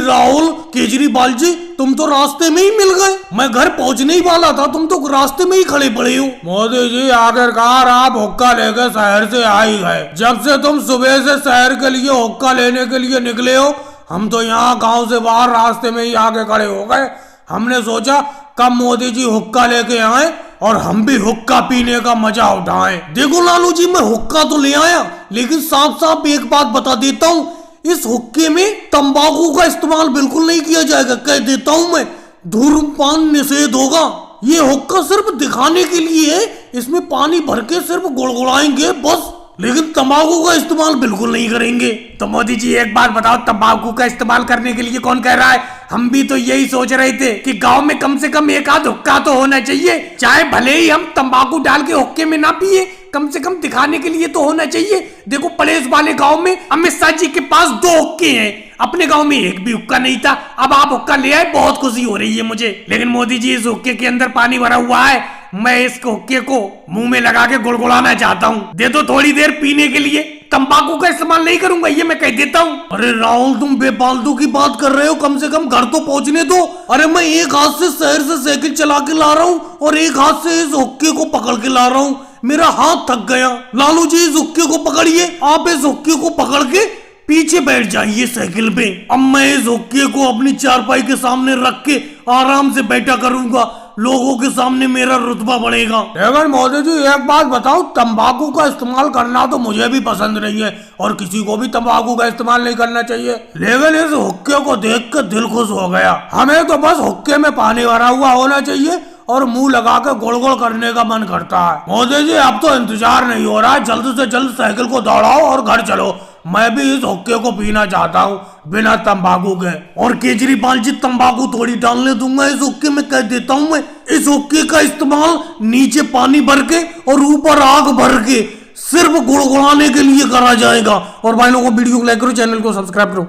राहुल केजरीवाल जी, तुम तो रास्ते में ही मिल गए। मैं घर पहुंचने ही वाला था, तुम तो रास्ते में ही खड़े पड़े हो। मोदी जी आखिरकार आप हुक्का लेकर शहर से आ ही गए। जब से तुम सुबह से शहर के लिए हुक्का लेने के लिए निकले हो, हम तो यहाँ गांव से बाहर रास्ते में ही आके खड़े हो गए। हमने सोचा कब मोदी जी हुक्का लेके आए और हम भी हुक्का पीने का मजा उठाएं। देखो लालू जी, मैं हुक्का तो ले आया, लेकिन साफ साफ एक बात बता देता हूँ, इस हुक्के में तंबाकू का इस्तेमाल बिल्कुल नहीं किया जाएगा। कह देता हूँ मैं, धूम्रपान निषेध होगा। ये हुक्का सिर्फ दिखाने के लिए है, इसमें पानी भर के सिर्फ गुड़गुड़ाएंगे बस, लेकिन तंबाकू का इस्तेमाल बिल्कुल नहीं करेंगे। तो मोदी जी एक बात बताओ, तंबाकू का इस्तेमाल करने के लिए कौन कह रहा है? हम भी तो यही सोच रहे थे कि गांव में कम से कम एक आध हुक्का तो होना चाहिए, चाहे भले ही हम तंबाकू डाल के हुक्के में ना पिए, कम से कम दिखाने के लिए तो होना चाहिए। देखो पलेस वाले गांव में अमित शाह जी के पास 2 हुक्के हैं, अपने गांव में एक भी हुक्का नहीं था। अब आप हुक्का ले आए, बहुत खुशी हो रही है मुझे। लेकिन मोदी जी, इस हुक्के के अंदर पानी भरा हुआ है, मैं इस हुक्के को मुंह में लगा के गुड़गुड़ाना चाहता हूँ। दे दो थोड़ी देर पीने के लिए, तंबाकू का इस्तेमाल नहीं करूंगा, ये मैं कह देता हूँ। अरे राहुल, तुम बेफालतू की बात कर रहे हो, कम से कम घर तो पहुंचने दो। अरे मैं एक हाथ से शहर से साइकिल चला के ला रहा हूँ और एक हाथ से इस हुक्के को पकड़ के ला रहा हूँ, मेरा हाथ थक गया। लालू जी, इस हुक्के को पकड़िए, आप इस हुक्के को पकड़ के पीछे बैठ जाइए साइकिल पे। अब मैं इस हुक्के को अपनी चारपाई के सामने रख के आराम से बैठा करूंगा, लोगों के सामने मेरा रुतबा बढ़ेगा। लेकिन मोदी जी एक बात बताओ, तंबाकू का इस्तेमाल करना तो मुझे भी पसंद नहीं है और किसी को भी तंबाकू का इस्तेमाल नहीं करना चाहिए, लेकिन इस हुक्के को देख कर दिल खुश हो गया। हमें तो बस हुक्के में पानी भरा हुआ होना चाहिए और मुंह लगा के गोल गोल करने का मन करता है। मोदी जी अब तो इंतजार नहीं हो रहा है, जल्द से जल्द साइकिल को दौड़ाओ और घर चलो। मैं भी इस हुक्के को पीना चाहता हूँ बिना तंबाकू के। और केजरीवाल जी, तंबाकू थोड़ी डालने दूंगा इस हुक्के में, कह देता हूँ मैं। इस हुक्के का इस्तेमाल नीचे पानी भर के और ऊपर आग भर के सिर्फ गुड़गुड़ाने के लिए करा जाएगा। और भाई लोगों को वीडियो को लाइक करो, चैनल को सब्सक्राइब करो।